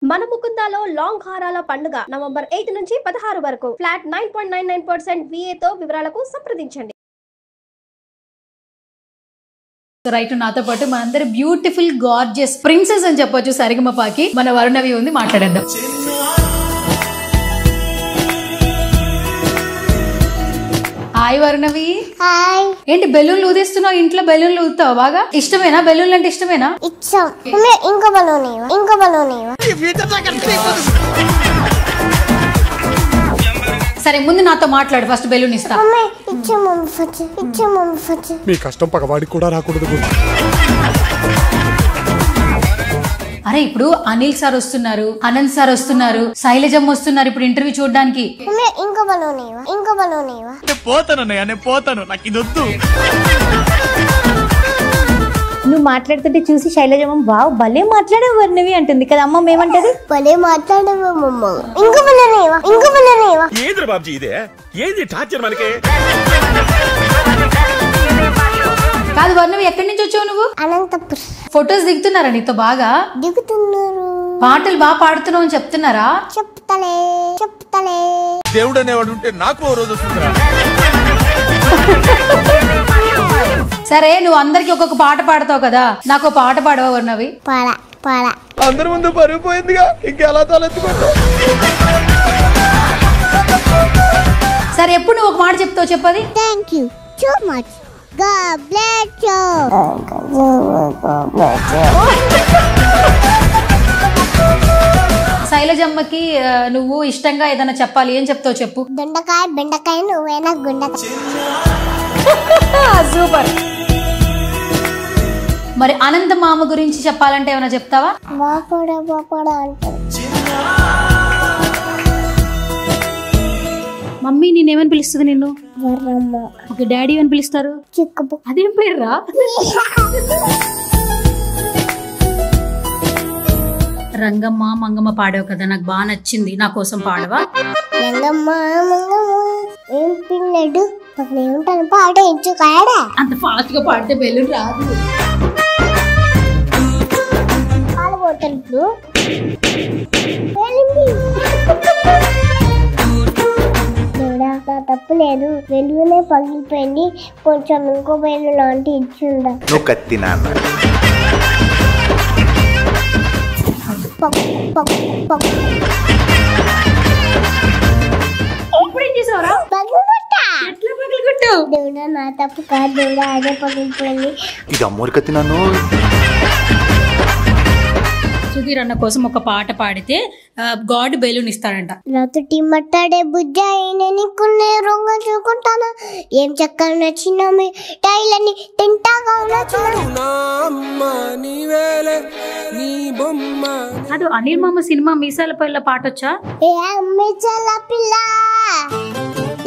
మన ముకుందాలో లాంగ్ హారాల పండుగ నవంబర్ 8 నుంచి 16 వరకు ఫ్లాట్ 9.99% VA తో వివరాలకు సంప్రదించండి. రైట్ నాతో పాటు మనందరి బ్యూటిఫుల్ గార్జియస్ ప్రిన్సెస్ అని చెప్పొచ్చు సరిగమపాకి మన వరుణవి ఉంది, మాట్లాడేద్దాం. హాయ్ వరుణవి. హాయ్. ఏంటి బెలూన్లు ఊదేస్తున్నావు? ఇంట్లో బెలూన్లు ఊదుతావు బాగా? ఇష్టమేనా బెలూన్లు అంటే? ఇష్టమేనా? ఇష్టం. ఇంకో బలూన్ సరే ముందు నాతో మాట్లాడు, ఫస్ట్ బెలూన్ ఇస్తా. మీ కష్టం పగవాడికి కూడా రాకూడదు. అరే ఇప్పుడు అనిల్ సార్ వస్తున్నారు, అనంత్ సార్ వస్తున్నారు, శైలజమ్మ వస్తున్నారు ఇప్పుడు ఇంటర్వ్యూ చూడడానికి. నువ్వు మాట్లాడుతుంటే చూసి శైలజమ్మ వావ్ భలే మాట్లాడావు వర్ణవి అంటుంది కదా. అమ్మ ఏమంటది? భలే మాట్లాడావు అమ్మ. ఏంద్ర బాబ్జీ ఇదే? ఏంది టార్చర్ మనకి? కాదు వర్ణవి, ఎక్కడి నుంచి వచ్చావు నువ్వు? అనంతపురం. ఫొటోస్ దిగుతున్నారా నీతో? బాగా దిగుతున్నారు. పాటలు బాగా పాడుతున్నావు అని చెప్తున్నారా? చెప్తలే దేవుడు అనేవాడు ఉంటే నాకు ఓ రోజు వస్తుందిరా. సరే నువ్వు అందరికి ఒక్కొక్క పాట పాడతావు కదా, నాకు పాట పాడవా వర్ణవి? పాడ అందరి ముందు పరుగు పోయిందిగా, ఇంకెలా తలెత్తుకుంటా? సరే ఎప్పుడు నువ్వు ఒక మాట చెప్తావు చెప్పది? Thank you so much. God bless you. శైలజమ్మకి నువ్వు ఇష్టంగా ఏదైనా చెప్పాలి, ఏం చెప్తావు చెప్పు? దొండకాయ బెండకాయ నువ్వేనా గుండకాయ. సూపర్. మరి అనంత మామ గురించి చెప్పాలంటే ఏమైనా చెప్తావా? బాపడా అంటారు. మమ్మీ నేనేమని పిలుస్తుంది నిన్ను? వర్రమ్మ. ఓకే, డాడీ అని పిలుస్తారు? చిక్కపు. అదేం పేర్రా? రంగమ్మ మంగమ్మ పాడావు కదా, నాకు బాగా నచ్చింది, నా కోసం పాడవా? రంగమ్మ ఏం పిల్లడు పక్కన ఏముంటాను పాడేయించు కాడా. అంత ఫాస్ట్ గా పాడితే బెలూన్ రాదు. పాలు పోతాను తప్పు లేదు. వెలుగునే పగిలిపోయింది, కొంచెం ఇంకో బయలు లాంటి ఇచ్చిందా. నువ్వు కత్తి నాన్న. దేవుడా నా తప్పు కాదు దేవుడా, అదే పగిలిపోయింది. ఇది అమ్మోరు కత్తి నన్ను. సుధీర్ అన్న కోసం ఒక పాట పాడితే గాడ్ బెలూన్ ఇస్తాడంట. నాతోటి మట్టాడే బుజ్జ నీకున్నే రొంగ చూకుంటానా, ఏం చక్కగా నచ్చిన టైలని తింటాగా అది అనిల్ మామ సినిమా మీసాల పల్ల పాట వచ్చా? ఏ అమ్మిచల పిల్ల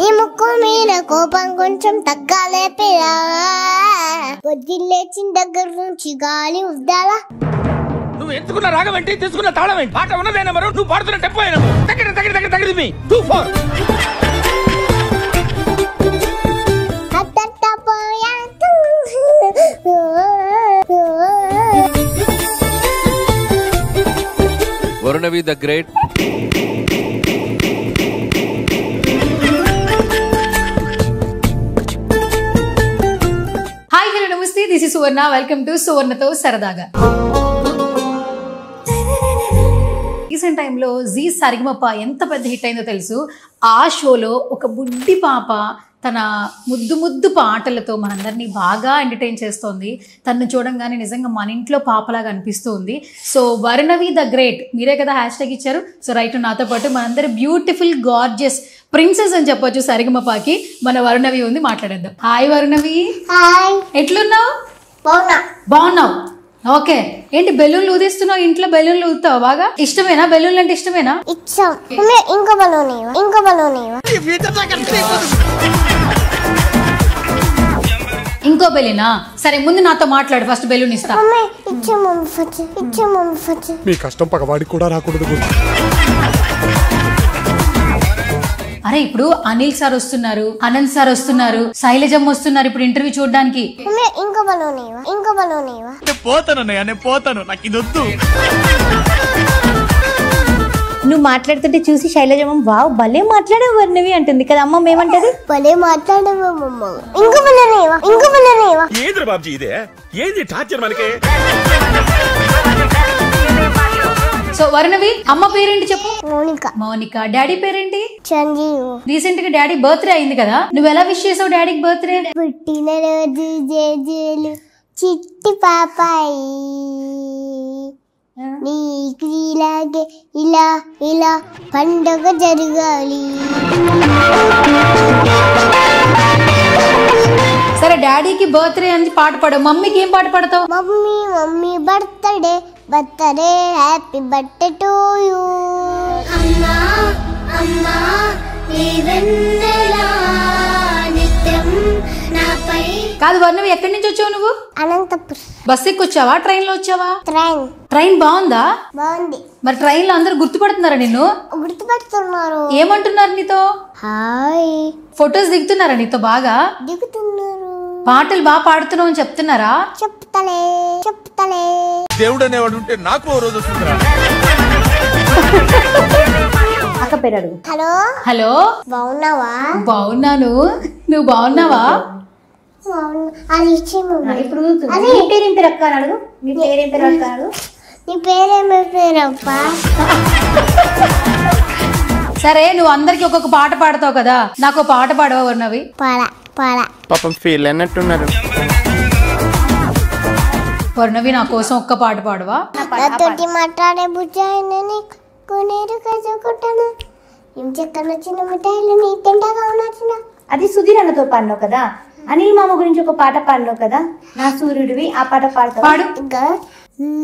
ఈ ముక్కు మీద కోపం కొంచెం తగ్గాలే పిల్ల, పొద్దులేచిన దగ్గర నుంచి గాలి ఉద్దాలా. నువ్వు ఎంచుకున్న రాగం ఏంటి, తీసుకున్న తాళం ఏంటి? పాట ఉన్నదైనా మరో నువ్వు పాడుతున్న టెంపో అయినా తగిలి 2-4. Varunavi the great. Hi hello namaste, this is Suvarna, welcome to సువర్ణతో సరదాగా. రీసెంట్ టైంలో జీ సరిగమప ఎంత పెద్ద హిట్ అయిందో తెలుసు. ఆ షోలో ఒక బుడ్డి పాప తన ముద్దు పాటలతో మనందరినీ బాగా ఎంటర్టైన్ చేస్తోంది. తను చూడంగానే నిజంగా మన ఇంట్లో పాపలాగా అనిపిస్తుంది. సో వరుణవి ద గ్రేట్, మీరే కదా హ్యాష్ ఇచ్చారు. సో రైట్ నాతో పాటు మనందరి బ్యూటిఫుల్ గార్జియస్ ప్రిన్సెస్ అని చెప్పొచ్చు సరిగమపాకి మన వరుణవి ఉంది, మాట్లాడేద్దాం. హాయ్ వరుణవి. హాయ్. ఎట్లున్నావు? బాగున్నావు. ఓకే, ఏంటి బెలూన్లు ఊదిస్తున్నావు? ఇంట్లో బెలూన్లు ఊదుతావు బాగా? ఇష్టమేనా బెలూన్లు అంటే? ఇష్టమేనా? ఇష్టం. ఇంకో బలూన్ ఇంకో బెలూనా? సరే ముందు నాతో మాట్లాడు, ఫస్ట్ బెలూన్ ఇస్తా. మీ కష్టం పగవాడికి కూడా రాకూడదు. అరే ఇప్పుడు అనిల్ సార్ వస్తున్నారు, అనంత్ సార్ వస్తున్నారు, శైలజమ్మ వస్తున్నారు ఇప్పుడు ఇంటర్వ్యూ చూడడానికి. ఇంకో బలూన్ పోతాను, నాకు ఇది వద్దు. మాట్లాడుతుంటే చూసి శైలజమ్మ వావ్ భలే మాట్లాడావు వర్ణవి అంటుంది కదా అమ్మ ఏమంటది భలే మాట్లాడమమ్మ ఇంకో పిల్లనేవా ఏంద్ర బాబ్జీ ఇదే ఏంది టార్చర్ మనకి సో వర్ణవి అమ్మ పేరేంటి చెప్పు. మౌనిక. మౌనిక. డాడీ పేరేంటి? సంజీవ్. రీసెంట్ గా డాడీ బర్త్డే అయింది కదా, నువ్వు ఎలా విష్ చేసావు డాడీకి బర్త్డే? పుట్టిన రోజు జేజేలు చిట్టి పాపాయి నీకు ఇలాగే ఇలా ఇలా పండుగ జరగాలి. సరే డాడీకి బర్త్డే అని పాట పాడు, మమ్మీకి ఏం పాట పాడతావు? Mummy birthday happy birthday to you. అమ్మా అమ్మా నిత్యం నాపై. కాదు వర్ణవి, ఎక్కడి నుంచి వచ్చావు నువ్వు? అనంతపురం. బస్ ఎక్కి వచ్చావా, ట్రైన్ లో వచ్చావా? ట్రైన్ బాగుందా? బాగుంది. మరి ట్రైన్ లో అందరు గుర్తుపడుతున్నారా నిన్ను? గుర్తుపడుతున్నారు. ఏమంటున్నారు నీతో? హాయ్. ఫొటోస్ దిగుతున్నారా నీతో? బాగా దిగుతున్నారు. పాటలు బాగా పాడుతున్నావు అని చెప్తున్నారా? చెప్తలే దేవుడు అనేవాడు ఉంటే నాకు ఓ రోజు వస్తుందిరా. అక్క పేరు అడుగు. హలో హలో, బాగున్నావా? బాగున్నాను, నువ్వు బాగున్నావా? అది ఇచ్చేమో. ఇప్పుడు నీ పేరేం పేరు అక్క అని అడుగు. నీ పేరేం పేరు అక్క అడుగు. నీ పేరేమో పేరప్పా. సరే నువ్వు అందరికి ఒక్కొక్క పాట పాడతావు కదా, నాకు పాట పాడవా వర్ణవి? పాడా పాపం ఫీల్ అన్నట్టున్నారు. వర్ణవి నా కోసం ఒక్క పాట పాడవా? నాతోటి మాట్లాడే బుజ్జాయినని కొనేరు కసుకుంటాను. ఇంచెక్కన చిన్న మిఠాయిలు నీ తింటగా నచ్చిన. అది సుధీర్ అన్నతో పాడినావు కదా, అనిల్ మామ గురించి ఒక పాట పాడినావు కదా, నా సూర్యుడివి, ఆ పాట పాడతావు? పాడు.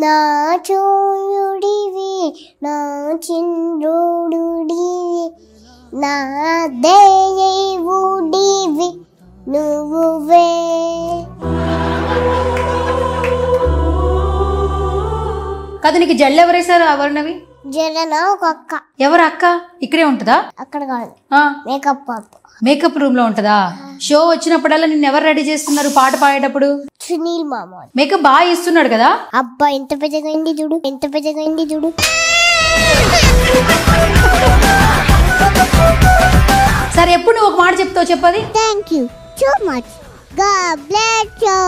నా చూయుడివి నా చింద్రుడివి నా దేవుడివి నువ్వే. కాదు నీకు జల్లు ఎవరేసారు వర్ణవి? జరనా ఒక అక్క. ఎవరు అక్క? ఇక్కడే ఉంటదా? అక్కడ కాదు, ఆ, మేకప్ మేకప్ రూమ్ లో ఉంటదా? షో వచ్చినప్పుడల్లా నిన్ను ఎవరు రెడీ చేస్తున్నారు పాట పాడేటప్పుడు? సునీల్ మామ. మేకప్ బాగా ఇస్తున్నాడు కదా? అబ్బా ఎంత పెద్దగా అయింది చూడు. సరే ఎప్పుడు నువ్వు ఒక మాట చెప్తావు, చెప్పది. Thank you so much. God bless you.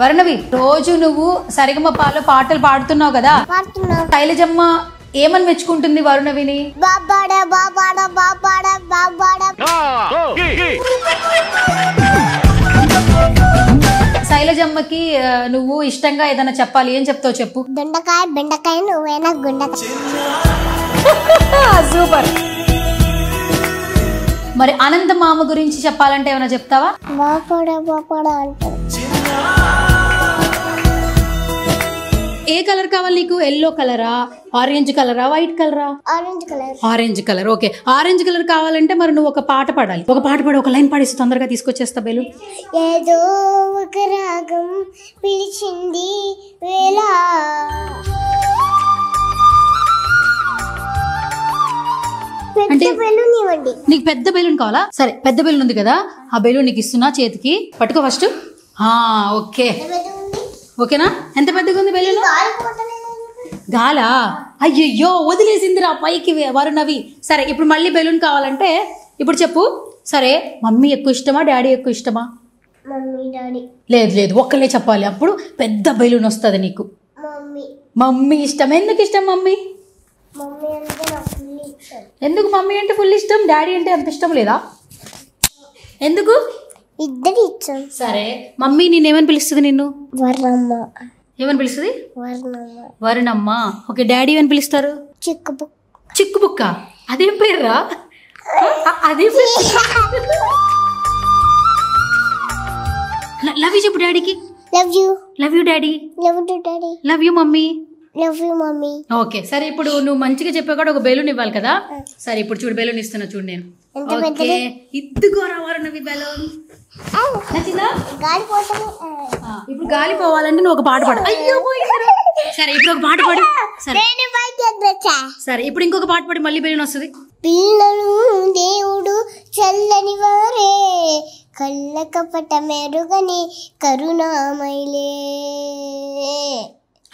Varnavi, రోజు నువ్వు సరిగమపాలో పాటలు పాడుతున్నావు కదా, పాడుతున్నా. శైలజమ్మ ఏమని మెచ్చుకుంటుంది వరుణవిని? బాబాడా. శైలజమ్మకి నువ్వు ఇష్టంగా ఏదైనా చెప్పాలి, ఏం చెప్తావు చెప్పు. దొండకాయ బెండకాయ నువ్వేనా గుండకాయ. సూపర్. మరి అనంత మామ గురించి చెప్పాలంటే ఏమైనా చెప్తావా? బాపాడా అంటారు. ఏ కలర్ కావాలి నీకు? ఎల్లో కలరా, ఆరెంజ్ కలరా, వైట్ కలరా? Orange colour. Okay, orange colour కావాలంటే మరి నువ్వు ఒక పాట పాడాలి. ఒక పాట పాడు, ఒక లైన్ పాడేసి తొందరగా తీసుకొచ్చేస్తా బెలు. ఏదో ఒక రాగం పిలిచింది వేళ అంటే బెలూన్ ఇవ్వండి. నీకు పెద్ద బెలూన్ కావాలా? సరే పెద్ద బెలూన్ ఉంది కదా, ఆ బెలూన్ నీకు ఇస్తున్నా, చేతికి పట్టుకో ఫస్ట్. ఓకే, ఓకేనా? ఎంత పెద్దగా ఉంది బెలూన్? గాలా? అయ్యయ్యో వదిలేసిందిరా పైకి వరుణవి. సరే ఇప్పుడు మళ్ళీ బెలూన్ కావాలంటే ఇప్పుడు చెప్పు. సరే మమ్మీ ఎక్కువ ఇష్టమా, డాడీ ఎక్కువ ఇష్టమా? లేదు ఒక్కలే చెప్పాలి, అప్పుడు పెద్ద బెలూన్ వస్తుంది నీకు. మమ్మీ ఇష్టం. ఎందుకు ఇష్టం మమ్మీ? ఎందుకు మమ్మీ అంటే ఫుల్ ఇష్టం, డాడీ అంటే అంత ఇష్టం లేదా? ఎందుకు? ఇద్దరు ఇష్టం. సరే మమ్మీ నేనేమని పిలుస్తుంది నిన్ను? వర్ణమ్మ. ఏమని పిలుస్తుంది? వరుణమ్మ. ఓకే, డాడీ ఏమని పిలుస్తారు? చిక్కుబుక్క. అదేం పేర్రా? అదే లవ్ యూ చెప్పు డాడీకి. Love you daddy. Love you mummy. Okay, సరే ఇప్పుడు నువ్వు మంచిగా చెప్పా కూడా ఒక బెలూన్ ఇవ్వాలి కదా. సరే ఇప్పుడు చూడు, బెలూన్ ఇస్తున్నా చూడు నేను. ఓకే, ఇద్దుకోరా వరుణవి బెలూన్. నచ్చిందా? ఇప్పుడు గాలి పోవాలంటే నువ్వు ఒక పాట పాడు. అయ్యో సరే ఇప్పుడు ఒక పాట పాడు. సరే ఇప్పుడు ఇంకొక పాట పాడి మళ్ళీ బెలూన్ వస్తుంది. పిల్లలు దేవుడు చల్లని వారే కళ్ళ కపట మెరుగని కరుణామైలే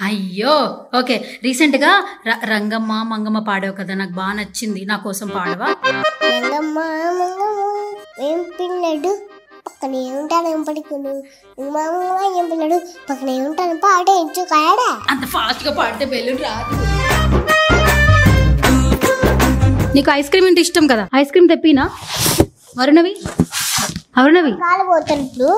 అయ్యో ఓకే. రీసెంట్గా రంగమ్మ మంగమ్మ పాడావు కదా, నాకు బాగా నచ్చింది. నా కోసం పాడవా? రంగమ్మ ఏం పిల్లడు పక్కనే ఉంటాను ఏం పడుకును ఏం పిల్లడు పక్కనే ఉంటాను పాడేంచు కాడా. అంత ఫాస్ట్గా పాడితే బెలూన్ రాదు. నీకు ఐస్ క్రీమ్ అంటే ఇష్టం కదా, ఐస్ క్రీమ్ తెప్పినా? వరుణవి కాలు పోతున్నట్లు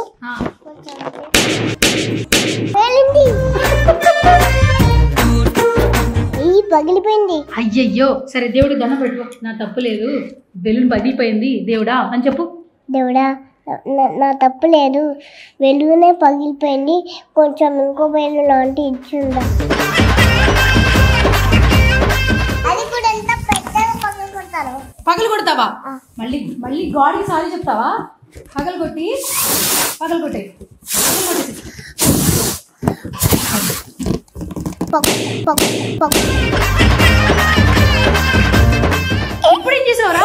పగిలిపోయింది. అయ్యయ్యో సరే దేవుడు దండం పెట్టు, నా తప్పు లేదు, బెలూన్ పగిలిపోయింది దేవుడా అని చెప్పు. దేవుడా నా తప్పు లేదు, వెలుగునే పగిలిపోయింది, కొంచెం ఇంకో బెలూన్ లాంటి ఇచ్చిందా. అది కూడా ఎంత పెద్దగా పగలగొడతాను. పగలు కొడతావా? మళ్ళీ మళ్ళీ గాడికి సారీ చెప్తావా? పగలు కొట్టే ఎప్పుడేం చేసావురా?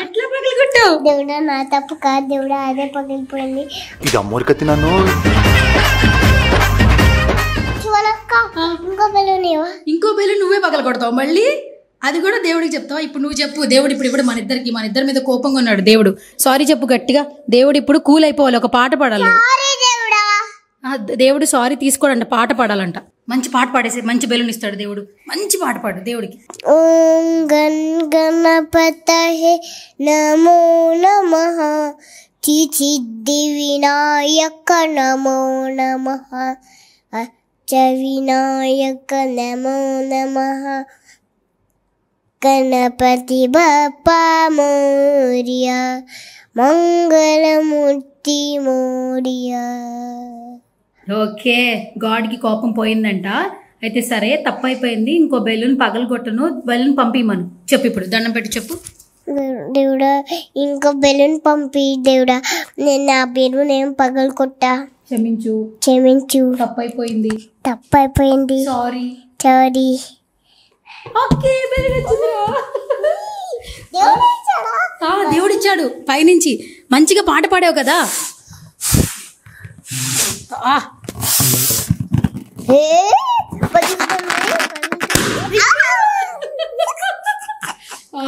ఎట్లా పగలు కొట్టావు? దేవుడా నా తప్పు కాదు దేవుడా, అదే పగిలిపోయింది. ఇది అమ్మోరికత్తి నన్ను. ఇంకో బెలూన్ నువ్వే పగలు కొడతావు మళ్ళీ, అది కూడా దేవుడికి చెప్తావా? ఇప్పుడు నువ్వు చెప్పు. దేవుడు ఇప్పుడు మన ఇద్దరి మీద కోపంగా ఉన్నాడు. దేవుడు సారీ చెప్పు గట్టిగా. దేవుడు ఇప్పుడు కూల్ అయిపోవాలి, ఒక పాట పాడాలి. దేవుడు సారీ తీసుకోడంట, పాట పాడాలంట. మంచి పాట పాడేసి మంచి బెలూన్ ఇస్తాడు దేవుడు. మంచి పాట పాడు దేవుడికి. ఓం గన్ గణపతయే నమో నమః, సిద్ధి వినాయక నమో నమః, అచ్చ వినాయక నమో నమః, గణపతి బప్పా మోరియా, మంగళమూర్తి మోరియా. ఓకే, గాడ్కి కోపం పోయిందంట. అయితే సరే తప్పైపోయింది, ఇంకో బెలూన్ పగలగొట్టను, బెలూన్ పంపిమను చెప్పు. ఇప్పుడు దండం పెట్టి చెప్పు. దేవుడా ఇంకో బెలూన్ పంపి దేవుడా, నేను నా బెలూన్ ఏం పగలగొట్టా, క్షమించు, తప్పైపోయింది, సారీ. ఓకే దేవుడిచ్చాడు పైనుంచి. మంచిగా పాట పాడావు కదా.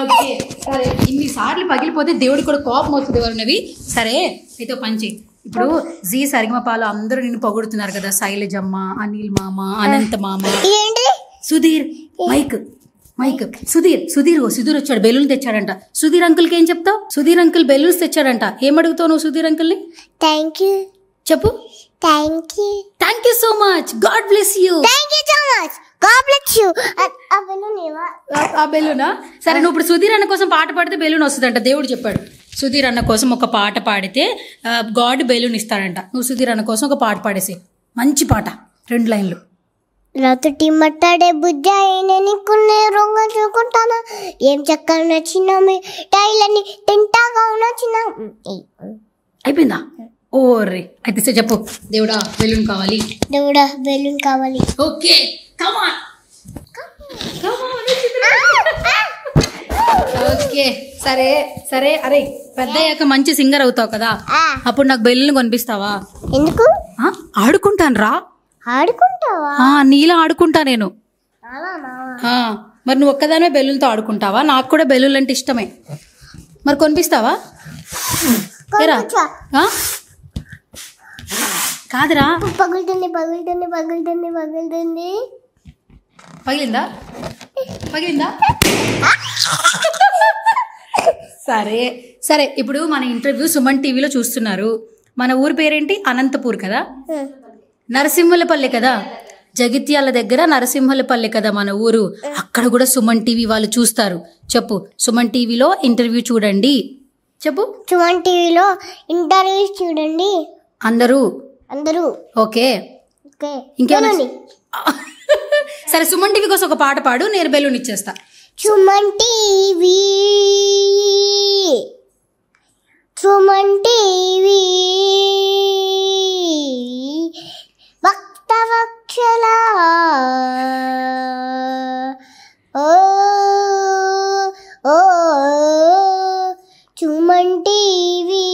ఓకే సరే, ఇన్నిసార్లు పగిలిపోతే దేవుడికి కూడా కోపం వస్తుంది వరుణవి. సరే అయితే పంచి. ఇప్పుడు జీ సరిగమపాలు అందరూ నిన్ను పొగుడుతున్నారు కదా, శైలజమ్మ, అనిల్ మామ, అనంత మామ, సుధీర్, మైక్ సుధీర్ వచ్చాడు, బెలూన్ తెచ్చాడంట. సుధీర్ అంకుల్కి ఏం చెప్తావు? సుధీర్ అంకుల్ బెలూన్స్ తెచ్చాడంట. ఏం అడుగుతావు నువ్వు సుధీర్ అంకుల్ని? థ్యాంక్ యూ చెప్పు. Thank you so much, God bless you. ఆ బెలూనా? సరే నువ్వు ఇప్పుడు సుధీర్ అన్న కోసం పాట పాడితే బెలూన్ వస్తుందంట. దేవుడు చెప్పాడు సుధీర్ అన్న కోసం ఒక పాట పాడితే గాడ్ బెలూన్ ఇస్తాడంట. నువ్వు సుధీర్ అన్న కోసం ఒక పాట పాడేసి, మంచి పాట, 2 లైన్లు. రాత్రి మట్టాడే బుజ్జ నీకునే రొంగ చూకుంటానా, ఏం చక్కగా నచ్చిన టైలని తింటాగా నచ్చిన. అయిపోయిందా? ఓర్రే అయితే చెప్పు. దేవుడా బెలూన్ కావాలి. Okay come on. ఓకే సరే అరే పెద్ద అయ్యాక మంచి సింగర్ అవుతావు కదా, అప్పుడు నాకు బెలూన్ కొనిపిస్తావా? ఎందుకు? ఆడుకుంటాను రా. ఆడుకుంటావా? నీలా ఆడుకుంటా నేను. మరి నువ్వు ఒక్కదానే బెలూన్తో ఆడుకుంటావా? నాకు కూడా బెలూన్ అంటే ఇష్టమే. మరి కొనిపిస్తావా? కాదురా. పగులుతుంది. పగిలిందా? సరే ఇప్పుడు మన ఇంటర్వ్యూ సుమన్ టీవీలో చూస్తున్నారు. మన ఊరు పేరేంటి? అనంతపూర్ కదా, నరసింహులపల్లి కదా, జగిత్యాల దగ్గర నరసింహులపల్లి కదా మన ఊరు. అక్కడ కూడా సుమన్ టీవీ వాళ్ళు చూస్తారు. చెప్పు, సుమన్ టీవీలో ఇంటర్వ్యూ చూడండి. చెప్పు. సుమన్ టీవీలో ఇంటర్వ్యూ చూడండి అందరూ. ఓకే ఇంకేమన్నా? సరే సుమన్ టీవీ కోసం ఒక పాట పాడు, నేను బెలూన్ ఇచ్చేస్తా. సుమన్ టీవీ భక్తవత్సల ఓ సుమన్ టీవీ.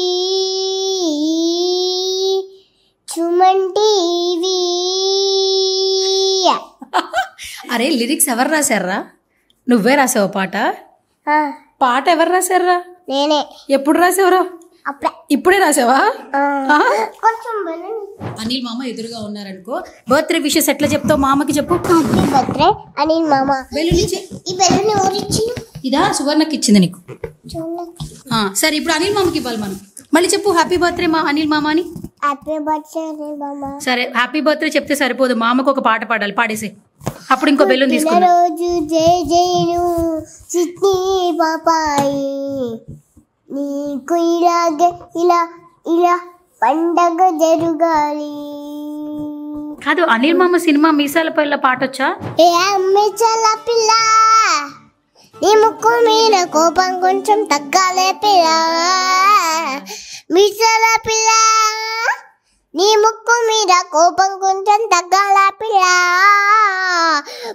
అరే లిరిక్స్ ఎవరు రాశారా? నువ్వే రాసావు పాట? ఆ, పాట ఎవరు రాశారా? నేనే. ఎప్పుడు రాసావురా? అప్పుడే. ఇప్పుడే రాసావా? ఆ, కొంచెం బెలూన్. అనిల్ మామ ఎదురుగా ఉన్నారనుకో, బర్త్డే విషెస్ ఎట్లా చెప్తావు మామకి చెప్పు. హ్యాపీ బర్త్డే అనిల్ మామ. బెలూన్ ఇచ్చి. ఈ బెలూన్ ఎవరు ఇచ్చిన? ఇదా సువర్ణకి ఇచ్చింది నీకు. చూడండి. సరే ఇప్పుడు అనిల్ మామకి ఇవ్వాలి మనం. మళ్ళీ చెప్పు హ్యాపీ బర్త్డే మా అనిల్ మామ అని. హ్యాపీ బర్త్డే అనిల్ మామ. సరే హ్యాపీ బర్త్డే చెప్తే సరిపోదు, మామకు ఒక పాట పాడాలి, పాడేసి అప్పుడు ఇంకో బెలూన్ తీసుకున్నా. రోజు జై జైను చిట్టి పాపాయి, నీకు ఇలాగే ఇలా ఇలా పండగ జరుగాలి. కాదు అనిల్ మామ సినిమా మీసాల పైల పాట వచ్చా? ఏ అమ్మిచల పిల్ల, నీ ముక్కు మీద కోపం కొంచెం తగ్గాలే పిల్ల. మిసల పిల్ల, నీ ముక్కు మీద కోపం కొంచెం తగ్గాల పిల్ల.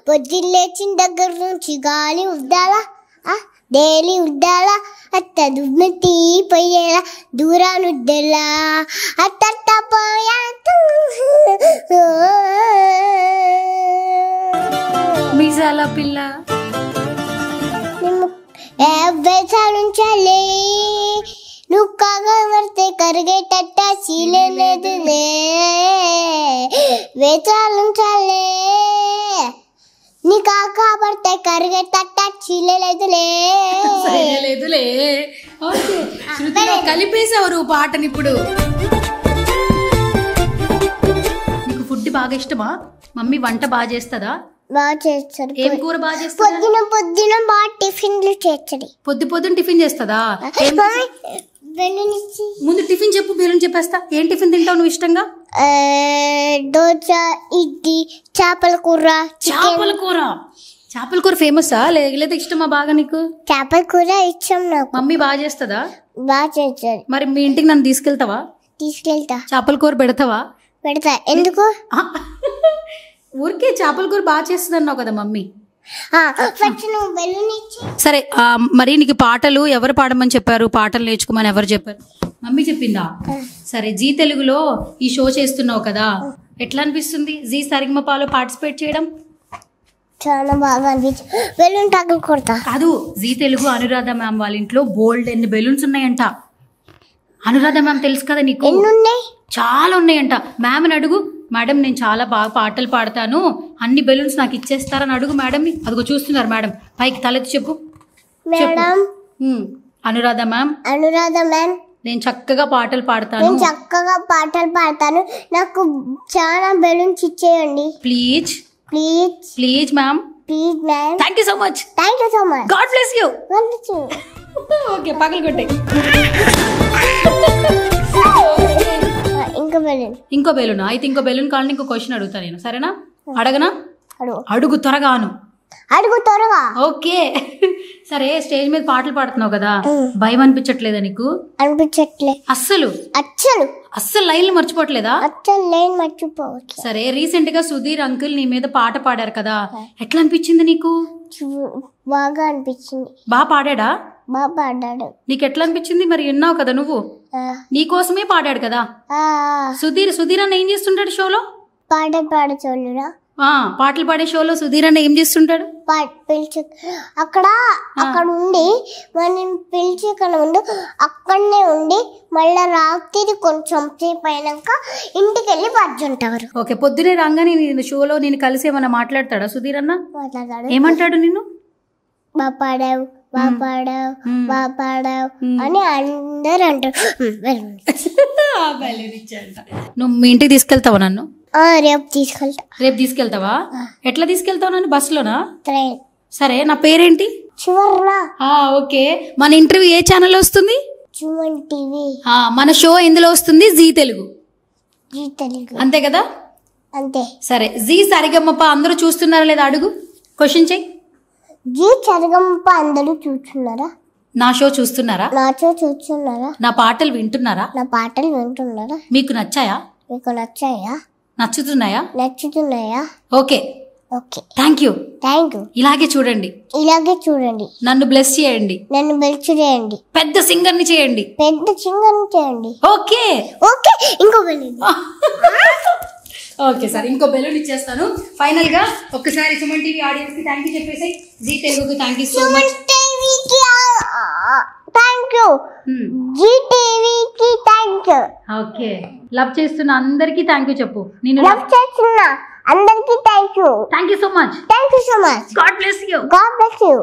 పొద్దున్న లేచిన దగ్గర నుంచి గాలి ఉద్దాలా, డైలీ ఉద్దాలా, అత్త దుమ్మెత్తి పోయేలా దూరానుద్దెలా అత్త పోయా. మీసాల పిల్ల వేసాలుంచాలే, నువ్వు కాగా మరితే కరిగేటట్ట చీలేదులే. వేసాలుంచాలే, నీ కాకా పడితే కరిగేటట్ట చీలేదులే. లేదులే. శృతిలో కలిపేసావు పాటని. ఇప్పుడు నీకు ఫుడ్ బాగా ఇష్టమా? మమ్మీ వంట బాగా చేస్తుందా? బాగా చేస్తారు. ఏం కూర బాగా చేస్తుంది? పొద్దున బాగా టిఫిన్లు చేస్తుంది. పొద్దున టిఫిన్ చేస్తుందా? ముందు టిఫిన్ చెప్పు, బెలూన్ చెప్పేస్తా. ఏం టిఫిన్ తింటావు నువ్వు ఇష్టంగా? దోశ, ఇడ్లీ, చేపల కూర. చేపల కూర. చేపల కూర ఫేమసా లేదా ఇష్టమా బాగా నీకు? చేపల కూర ఇష్టం నాకు. మమ్మీ బాగా చేస్తుందా? బాగా చేస్తుంది. మరి మీ ఇంటికి నన్ను తీసుకెళ్తావా? తీసుకెళ్తా. చేపల కూర పెడతావా? పెడతా. ఎందుకు? ఊరికే చేపల కూర బాగా చేస్తుంది అన్నావు కదా మమ్మీ. సరే మరి నీకు పాటలు ఎవరు పాడమని చెప్పారు? పాటలు నేర్చుకోమని ఎవరు చెప్పారు? మమ్మీ చెప్పిందా? సరే జీ తెలుగులో ఈ షో చేస్తున్నావు కదా, ఎట్లా అనిపిస్తుంది జీ సరిగమపాలో పార్టిసిపేట్ చేయడం? చాలా బాగా అనిపించింది. బెలూన్ టాకులు కొడతా. కాదు, జీ తెలుగు అనురాధ మ్యామ్ వాళ్ళ ఇంట్లో బోల్డ్ ఎన్ని బెలూన్స్ ఉన్నాయంట. అనురాధ మ్యామ్ తెలుసు కదా నీకు? ఎన్ని ఉన్నాయి? చాలా ఉన్నాయంట. మ్యామ్ని అడుగు, మేడం నేను చాలా బాగా పాటలు పాడతాను, అన్ని బెలూన్స్ నాకు ఇచ్చేస్తారని అడుగు మేడంని. అదిగో చూస్తున్నారు మేడం, పైకి తలెత్తి చెప్పు. Madam, Anuradha ma'am, Anuradha ma'am, నేను చక్కగా పాటలు పాడతాను, నేను చక్కగా పాటలు పాడతాను, నాకు చాలా బెలూన్స్ ఇచ్చేయండి please please please ma'am, please ma'am. Thank you so much. Thank you so much. God bless you. Okay పగలు కొట్టే. ఇంకో బెలూన్ అయితే ఇంకో బెలూన్ కావాలని ఇంకో క్వశ్చన్ అడుగుతా నేను, సరేనా? అడగనా? అడుగు త్వరగాను. అడుగు త్వరగా. ఓకే సరే, స్టేజ్ మీద పాటలు పాడుతున్నావు కదా, భయం అనిపించట్లేదా నీకు? అనిపించట్లే అస్సలు. అస్సలు లైన్లు మర్చిపోవట్లేదా? అస్సలు లైన్ మర్చిపోవచ్చు. సరే, రీసెంట్ గా సుధీర్ అంకుల్ నీ మీద పాట పాడారు కదా, ఎట్లా అనిపించింది నీకు? బాగా అనిపించింది. బాగా పాడా? బాగా పాడాడు. నీకు ఎట్లా అనిపించింది? మరి విన్నావు కదా నువ్వు, నీకోసమే పాడాడు కదా సుధీర్ అన్న. ఏం చేస్తుంటాడు షోలో? పాటలు పాడుచోళ్ళురా. పాటలు పాడే షోలో సుధీర్ అన్న ఏం చేస్తుంటాడు? పిలిచి అక్కడ ఉండి మనం పిలిచి ఇక్కడ ఉండి అక్కడనే ఉండి మళ్ళీ రాత్రి కొంచెం సేపు అయినాక ఇంటికి వెళ్ళి పడుతుంటారు. ఓకే, పొద్దునే రాగానే నేను షోలో నేను కలిసి ఏమన్నా మాట్లాడతాడా సుధీర్ అన్న? మాట్లాడతాడు. ఏమంటాడు నిన్ను? బాగా పాడావు, బాగా పాడావు, బాగా పాడావు అని అందరు అంటారు. నువ్వు మీ ఇంటికి తీసుకెళ్తావా నన్ను? రేపు తీసుకెళ్తా. రేపు తీసుకెళ్తావా? ఎట్లా తీసుకెళ్తావు నన్ను? బస్సులోనా? ట్రైన్. సరే, నా పేరేంటి? సువర్ణ. ఓకే, మన ఇంటర్వ్యూ ఏ ఛానల్ వస్తుంది? సుమన్ టీవీ. మన షో ఎందులో వస్తుంది? జీ తెలుగు. జీ తెలుగు. అంతే కదా? అంతే. సరే, జీ సరిగమప అందరూ చూస్తున్నారా లేదా అడుగు, క్వశ్చన్ చెయ్యి. జీ సరిగమప అందరూ చూస్తున్నారా? నా షో చూస్తున్నారా? నా షో చూస్తున్నారా? నా పాటలు వింటున్నారా? నా పాటలు వింటున్నారా? మీకు నచ్చాయా? మీకు నచ్చాయా? నచ్చుతున్నాయా? నచ్చుతున్నాయా? Okay okay, thank you. Thank you. ఇలాగే చూడండి, ఇలాగే చూడండి. నన్ను బ్లెస్ చేయండి, నన్ను బ్లెస్ చేయండి, పెద్ద సింగర్ ని చేయండి, పెద్ద సింగర్ ని చేయండి. ఓకే ఓకే, ఇంకో వెళ్ళండి. ఓకే సార్, ఇంకో బెలూన్ ఇచ్చేస్తాను. ఫైనల్ గా ఒక్కసారి సుమన్ టీవీ ఆడియన్స్ కి థ్యాంక్ యూ చెప్పేసి, జీ తెలుగుకి thank you so much. Thank you, Zee టీవీకి థ్యాంక్ యూ. ఓకే, లవ్ చేస్తున్న అందరికీ థ్యాంక్ యూ చెప్పు. నేను లవ్ చేస్తున్నా అందరికీ thank you. Thank you so much. Thank you so much. God bless you. God bless you.